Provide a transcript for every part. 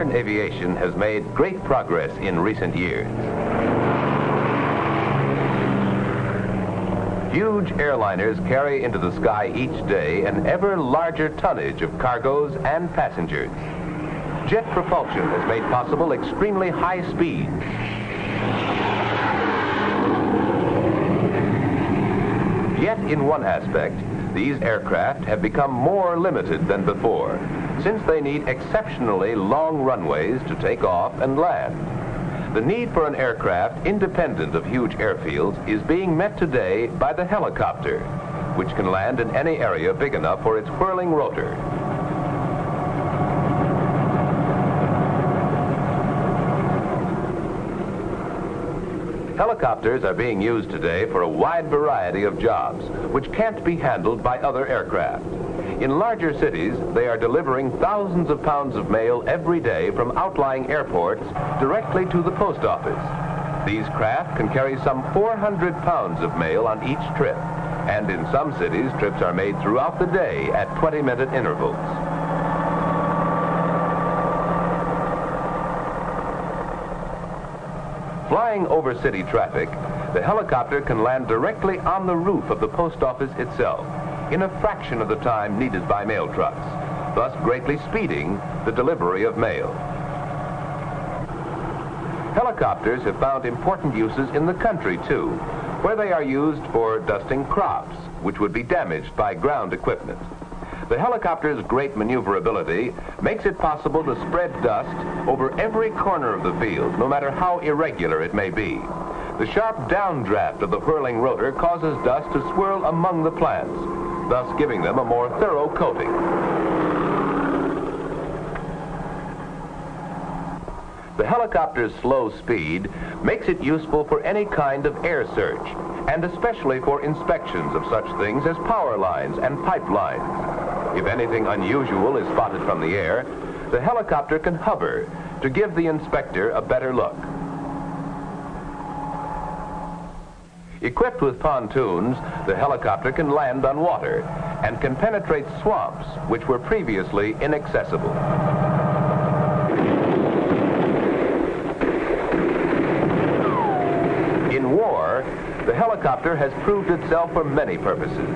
modern aviation has made great progress in recent years. Huge airliners carry into the sky each day an ever larger tonnage of cargoes and passengers. Jet propulsion has made possible extremely high speeds. Yet in one aspect, these aircraft have become more limited than before, since they need exceptionally long runways to take off and land. The need for an aircraft independent of huge airfields is being met today by the helicopter, which can land in any area big enough for its whirling rotor. Helicopters are being used today for a wide variety of jobs, which can't be handled by other aircraft. In larger cities, they are delivering thousands of pounds of mail every day from outlying airports directly to the post office. These craft can carry some 400 pounds of mail on each trip, and in some cities, trips are made throughout the day at 20-minute intervals. Flying over city traffic, the helicopter can land directly on the roof of the post office itself in a fraction of the time needed by mail trucks, thus greatly speeding the delivery of mail. Helicopters have found important uses in the country, too, where they are used for dusting crops, which would be damaged by ground equipment. The helicopter's great maneuverability makes it possible to spread dust over every corner of the field, no matter how irregular it may be. The sharp downdraft of the whirling rotor causes dust to swirl among the plants, thus giving them a more thorough coating. The helicopter's slow speed makes it useful for any kind of air search, and especially for inspections of such things as power lines and pipelines. If anything unusual is spotted from the air, the helicopter can hover to give the inspector a better look. Equipped with pontoons, the helicopter can land on water and can penetrate swamps which were previously inaccessible. In war, the helicopter has proved itself for many purposes.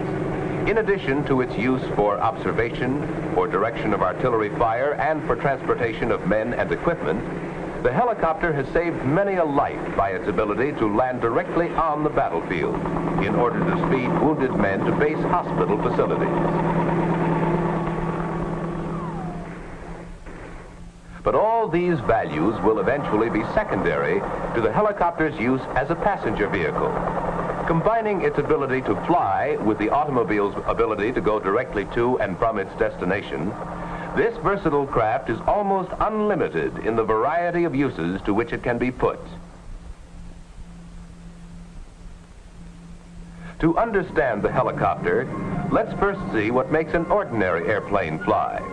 In addition to its use for observation, for direction of artillery fire, and for transportation of men and equipment, the helicopter has saved many a life by its ability to land directly on the battlefield in order to speed wounded men to base hospital facilities. But all these values will eventually be secondary to the helicopter's use as a passenger vehicle. Combining its ability to fly with the automobile's ability to go directly to and from its destination, this versatile craft is almost unlimited in the variety of uses to which it can be put. To understand the helicopter, let's first see what makes an ordinary airplane fly.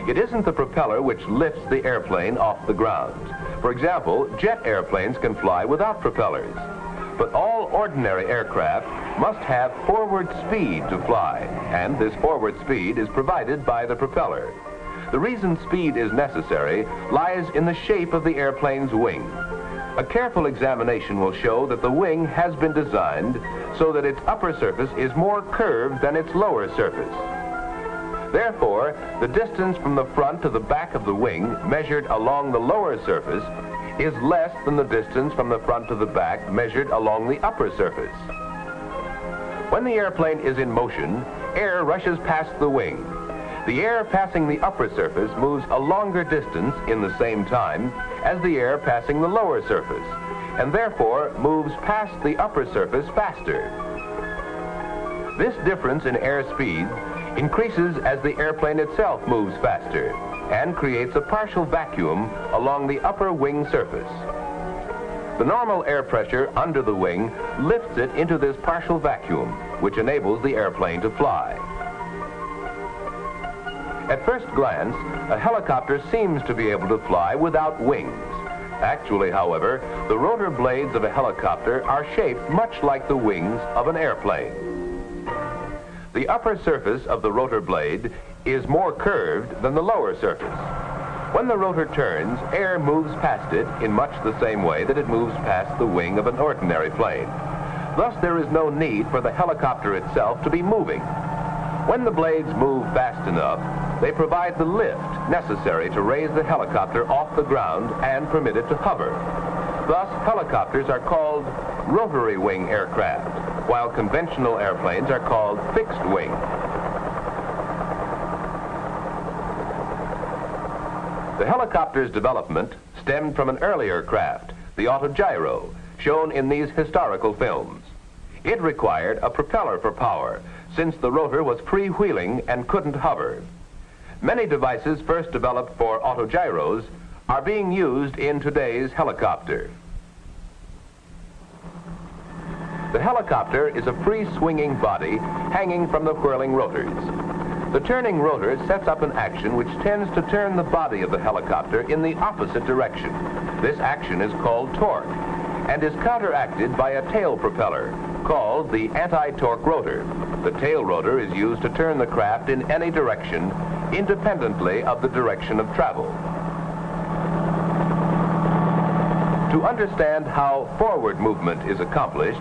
It isn't the propeller which lifts the airplane off the ground. For example, jet airplanes can fly without propellers. But all ordinary aircraft must have forward speed to fly, and this forward speed is provided by the propeller. The reason speed is necessary lies in the shape of the airplane's wing. A careful examination will show that the wing has been designed so that its upper surface is more curved than its lower surface. Therefore, the distance from the front to the back of the wing measured along the lower surface is less than the distance from the front to the back measured along the upper surface. When the airplane is in motion, air rushes past the wing. The air passing the upper surface moves a longer distance in the same time as the air passing the lower surface, and therefore moves past the upper surface faster. This difference in air speed increases as the airplane itself moves faster, and creates a partial vacuum along the upper wing surface. The normal air pressure under the wing lifts it into this partial vacuum, which enables the airplane to fly. At first glance, a helicopter seems to be able to fly without wings. Actually, however, the rotor blades of a helicopter are shaped much like the wings of an airplane. The upper surface of the rotor blade is more curved than the lower surface. When the rotor turns, air moves past it in much the same way that it moves past the wing of an ordinary plane. Thus, there is no need for the helicopter itself to be moving. When the blades move fast enough, they provide the lift necessary to raise the helicopter off the ground and permit it to hover. Thus, helicopters are called rotary wing aircraft, while conventional airplanes are called fixed wing. The helicopter's development stemmed from an earlier craft, the autogyro, shown in these historical films. It required a propeller for power, since the rotor was freewheeling and couldn't hover. Many devices first developed for autogyros are being used in today's helicopter. The helicopter is a free-swinging body hanging from the whirling rotors. The turning rotor sets up an action which tends to turn the body of the helicopter in the opposite direction. This action is called torque and is counteracted by a tail propeller called the anti-torque rotor. The tail rotor is used to turn the craft in any direction independently of the direction of travel. To understand how forward movement is accomplished,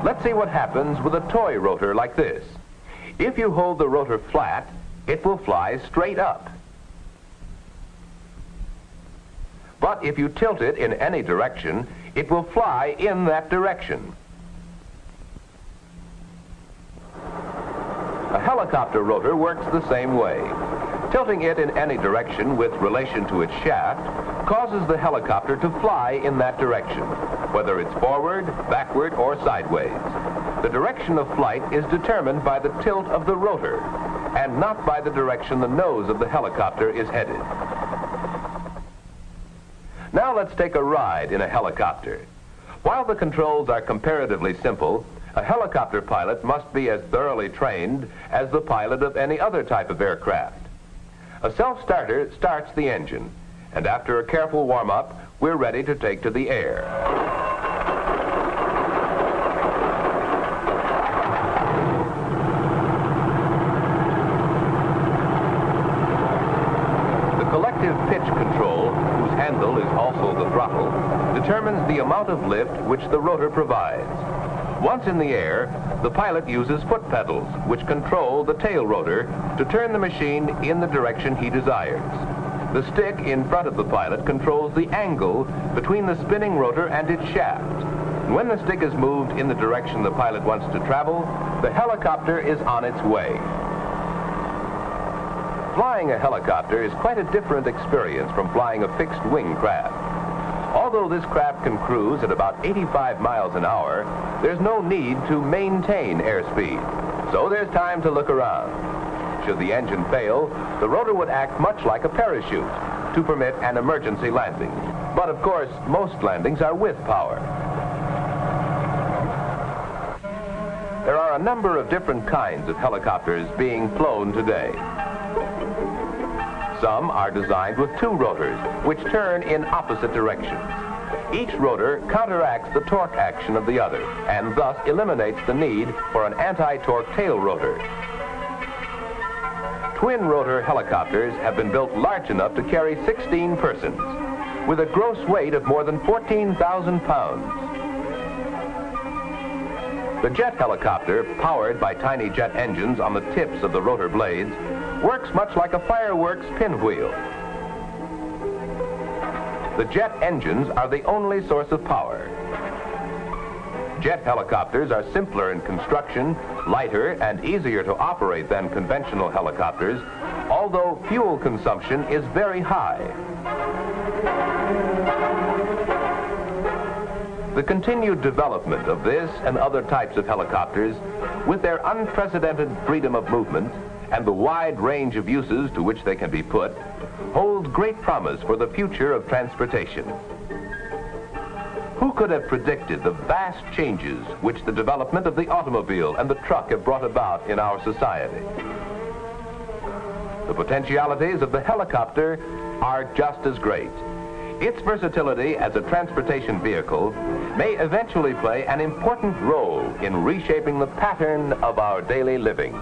let's see what happens with a toy rotor like this. If you hold the rotor flat, it will fly straight up. But if you tilt it in any direction, it will fly in that direction. A helicopter rotor works the same way. Tilting it in any direction with relation to its shaft causes the helicopter to fly in that direction, whether it's forward, backward, or sideways. The direction of flight is determined by the tilt of the rotor, and not by the direction the nose of the helicopter is headed. Now let's take a ride in a helicopter. While the controls are comparatively simple, a helicopter pilot must be as thoroughly trained as the pilot of any other type of aircraft. A self-starter starts the engine, and after a careful warm-up, we're ready to take to the air. The collective pitch control, whose handle is also the throttle, determines the amount of lift which the rotor provides. Once in the air, the pilot uses foot pedals, which control the tail rotor to turn the machine in the direction he desires. The stick in front of the pilot controls the angle between the spinning rotor and its shaft. And when the stick is moved in the direction the pilot wants to travel, the helicopter is on its way. Flying a helicopter is quite a different experience from flying a fixed-wing craft. Although this craft can cruise at about 85 miles an hour, there's no need to maintain airspeed, so there's time to look around. Should the engine fail, the rotor would act much like a parachute to permit an emergency landing. But of course, most landings are with power. There are a number of different kinds of helicopters being flown today. Some are designed with two rotors, which turn in opposite directions. Each rotor counteracts the torque action of the other, and thus eliminates the need for an anti-torque tail rotor. Twin-rotor helicopters have been built large enough to carry 16 persons, with a gross weight of more than 14,000 pounds. The jet helicopter, powered by tiny jet engines on the tips of the rotor blades, works much like a fireworks pinwheel. The jet engines are the only source of power. Jet helicopters are simpler in construction, lighter, and easier to operate than conventional helicopters, although fuel consumption is very high. The continued development of this and other types of helicopters, with their unprecedented freedom of movement and the wide range of uses to which they can be put, holds great promise for the future of transportation. Who could have predicted the vast changes which the development of the automobile and the truck have brought about in our society? The potentialities of the helicopter are just as great. Its versatility as a transportation vehicle may eventually play an important role in reshaping the pattern of our daily living.